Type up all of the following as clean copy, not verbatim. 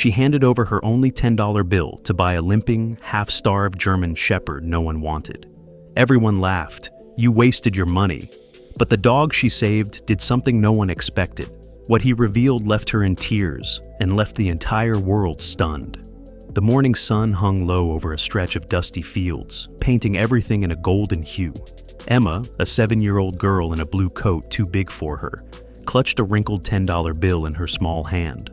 She handed over her only $10 bill to buy a limping, half-starved German shepherd no one wanted. Everyone laughed. You wasted your money. But the dog she saved did something no one expected. What he revealed left her in tears and left the entire world stunned. The morning sun hung low over a stretch of dusty fields, painting everything in a golden hue. Emma, a 7-year-old girl in a blue coat too big for her, clutched a wrinkled $10 bill in her small hand.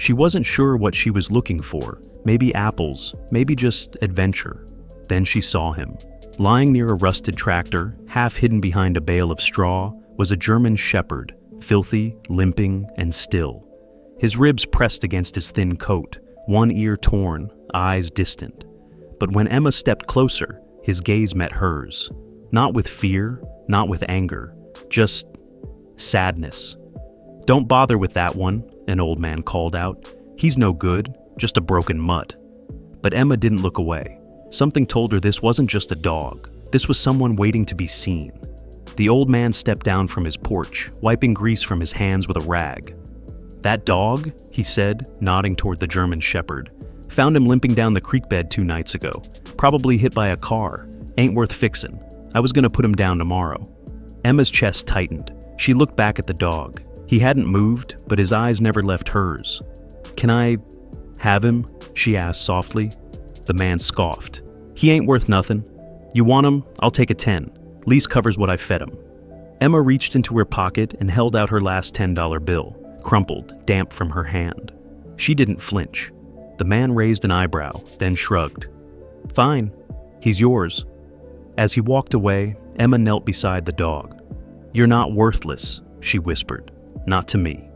She wasn't sure what she was looking for, maybe apples, maybe just adventure. Then she saw him. Lying near a rusted tractor, half hidden behind a bale of straw, was a German shepherd, filthy, limping, and still. His ribs pressed against his thin coat, one ear torn, eyes distant. But when Emma stepped closer, his gaze met hers. Not with fear, not with anger, just sadness. "Don't bother with that one," an old man called out. "He's no good, just a broken mutt." But Emma didn't look away. Something told her this wasn't just a dog. This was someone waiting to be seen. The old man stepped down from his porch, wiping grease from his hands with a rag. "That dog," he said, nodding toward the German shepherd. "Found him limping down the creek bed 2 nights ago. Probably hit by a car. Ain't worth fixin'. I was gonna put him down tomorrow." Emma's chest tightened. She looked back at the dog. He hadn't moved, but his eyes never left hers. "Can I have him?" she asked softly. The man scoffed. "He ain't worth nothing. You want him? I'll take a 10. Lease covers what I fed him." Emma reached into her pocket and held out her last $10 bill, crumpled, damp from her hand. She didn't flinch. The man raised an eyebrow, then shrugged. "Fine. He's yours." As he walked away, Emma knelt beside the dog. "You're not worthless," she whispered. "Not to me."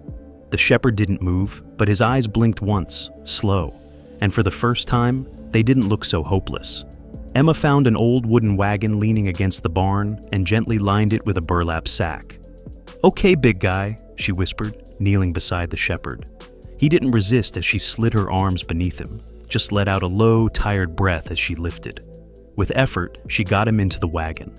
The shepherd didn't move, but his eyes blinked once, slow, and for the first time, they didn't look so hopeless. Emma found an old wooden wagon leaning against the barn and gently lined it with a burlap sack. "Okay, big guy," she whispered, kneeling beside the shepherd. He didn't resist as she slid her arms beneath him, just let out a low, tired breath as she lifted. With effort, she got him into the wagon.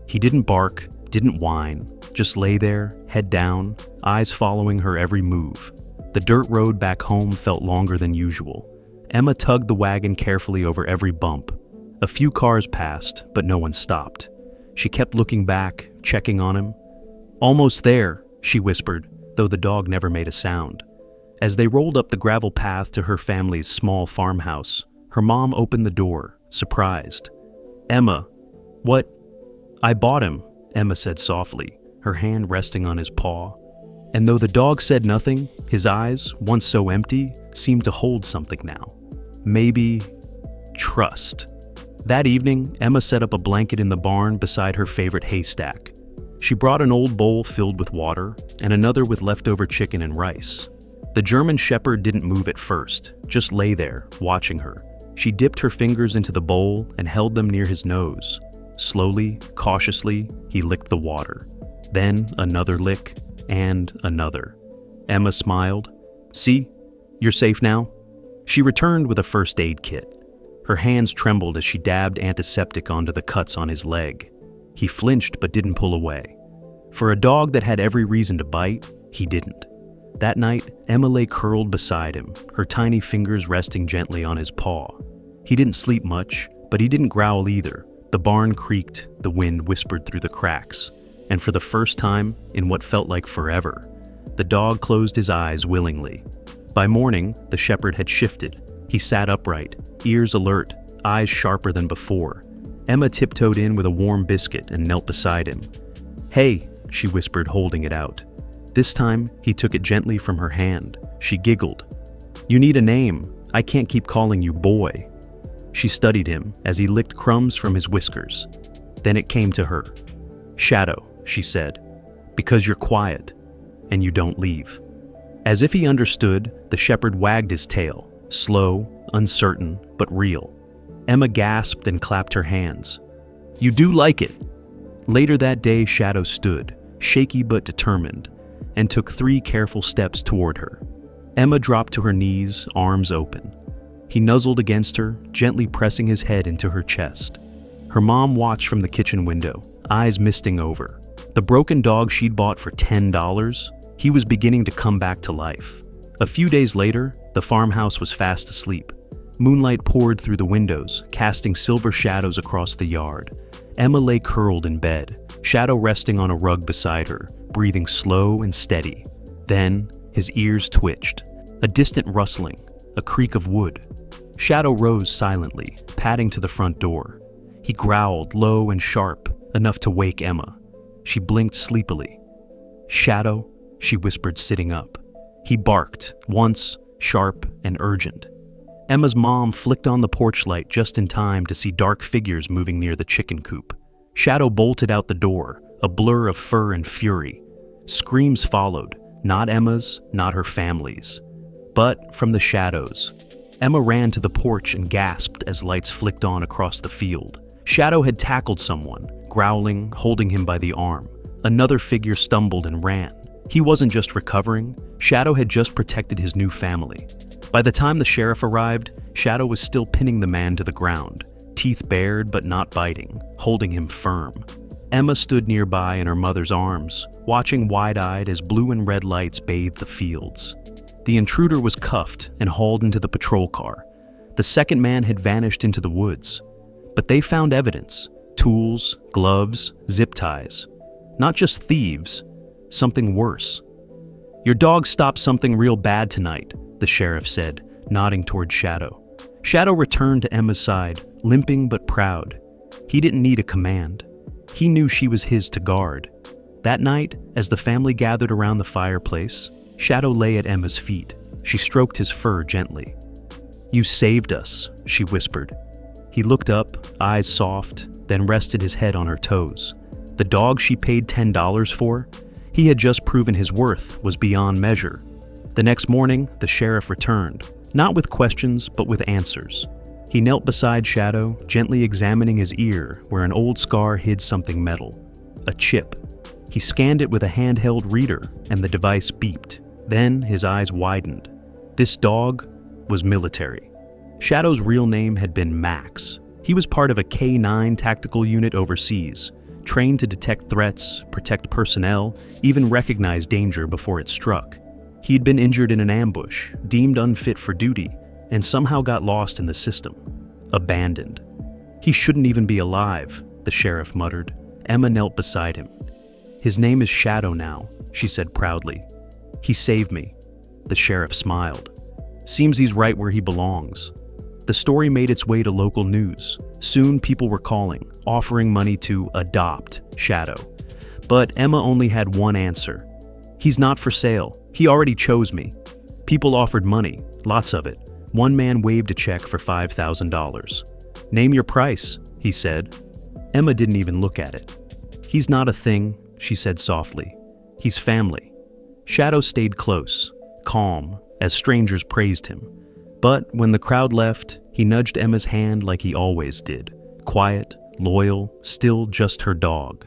He didn't bark, didn't whine, just lay there, head down, eyes following her every move. The dirt road back home felt longer than usual. Emma tugged the wagon carefully over every bump. A few cars passed, but no one stopped. She kept looking back, checking on him. "Almost there," she whispered, though the dog never made a sound. As they rolled up the gravel path to her family's small farmhouse, her mom opened the door, surprised. "Emma, what?" "I bought him," Emma said softly, her hand resting on his paw. And though the dog said nothing, his eyes, once so empty, seemed to hold something now. Maybe trust. That evening, Emma set up a blanket in the barn beside her favorite haystack. She brought an old bowl filled with water and another with leftover chicken and rice. The German shepherd didn't move at first, just lay there, watching her. She dipped her fingers into the bowl and held them near his nose. Slowly, cautiously, he licked the water. Then another lick, and another. Emma smiled. "See? You're safe now?" She returned with a first aid kit. Her hands trembled as she dabbed antiseptic onto the cuts on his leg. He flinched but didn't pull away. For a dog that had every reason to bite, he didn't. That night, Emma lay curled beside him, her tiny fingers resting gently on his paw. He didn't sleep much, but he didn't growl either. The barn creaked, the wind whispered through the cracks. And for the first time, in what felt like forever, the dog closed his eyes willingly. By morning, the shepherd had shifted. He sat upright, ears alert, eyes sharper than before. Emma tiptoed in with a warm biscuit and knelt beside him. "Hey," she whispered, holding it out. This time, he took it gently from her hand. She giggled. "You need a name. I can't keep calling you boy." She studied him as he licked crumbs from his whiskers. Then it came to her. "Shadow," she said, "because you're quiet, and you don't leave." As if he understood, the shepherd wagged his tail, slow, uncertain, but real. Emma gasped and clapped her hands. "You do like it!" Later that day, Shadow stood, shaky but determined, and took 3 careful steps toward her. Emma dropped to her knees, arms open. He nuzzled against her, gently pressing his head into her chest. Her mom watched from the kitchen window, eyes misting over. The broken dog she'd bought for $10, he was beginning to come back to life. A few days later, the farmhouse was fast asleep. Moonlight poured through the windows, casting silver shadows across the yard. Emma lay curled in bed, Shadow resting on a rug beside her, breathing slow and steady. Then, his ears twitched. A distant rustling, a creak of wood. Shadow rose silently, padding to the front door. He growled low and sharp, enough to wake Emma. She blinked sleepily. "Shadow," she whispered, sitting up. He barked, once, sharp and urgent. Emma's mom flicked on the porch light just in time to see dark figures moving near the chicken coop. Shadow bolted out the door, a blur of fur and fury. Screams followed, not Emma's, not her family's, but from the shadows. Emma ran to the porch and gasped as lights flicked on across the field. Shadow had tackled someone, growling, holding him by the arm. Another figure stumbled and ran. He wasn't just recovering, Shadow had just protected his new family. By the time the sheriff arrived, Shadow was still pinning the man to the ground, teeth bared but not biting, holding him firm. Emma stood nearby in her mother's arms, watching wide-eyed as blue and red lights bathed the fields. The intruder was cuffed and hauled into the patrol car. The second man had vanished into the woods. But they found evidence: tools, gloves, zip ties. Not just thieves, something worse. "Your dog stopped something real bad tonight," the sheriff said, nodding toward Shadow. Shadow returned to Emma's side, limping but proud. He didn't need a command. He knew she was his to guard. That night, as the family gathered around the fireplace, Shadow lay at Emma's feet. She stroked his fur gently. "You saved us," she whispered. He looked up, eyes soft, then rested his head on her toes. The dog she paid $10 for? He had just proven his worth was beyond measure. The next morning, the sheriff returned, not with questions, but with answers. He knelt beside Shadow, gently examining his ear where an old scar hid something metal. A chip. He scanned it with a handheld reader, and the device beeped. Then his eyes widened. This dog was military. Shadow's real name had been Max. He was part of a K-9 tactical unit overseas, trained to detect threats, protect personnel, even recognize danger before it struck. He'd been injured in an ambush, deemed unfit for duty, and somehow got lost in the system. Abandoned. "He shouldn't even be alive," the sheriff muttered. Emma knelt beside him. "His name is Shadow now," she said proudly. "He saved me." The sheriff smiled. "Seems he's right where he belongs." The story made its way to local news. Soon people were calling, offering money to adopt Shadow. But Emma only had one answer. "He's not for sale. He already chose me." People offered money, lots of it. One man waved a check for $5,000. "Name your price," he said. Emma didn't even look at it. "He's not a thing," she said softly. "He's family." Shadow stayed close, calm, as strangers praised him. But when the crowd left, he nudged Emma's hand like he always did. Quiet, loyal, still just her dog.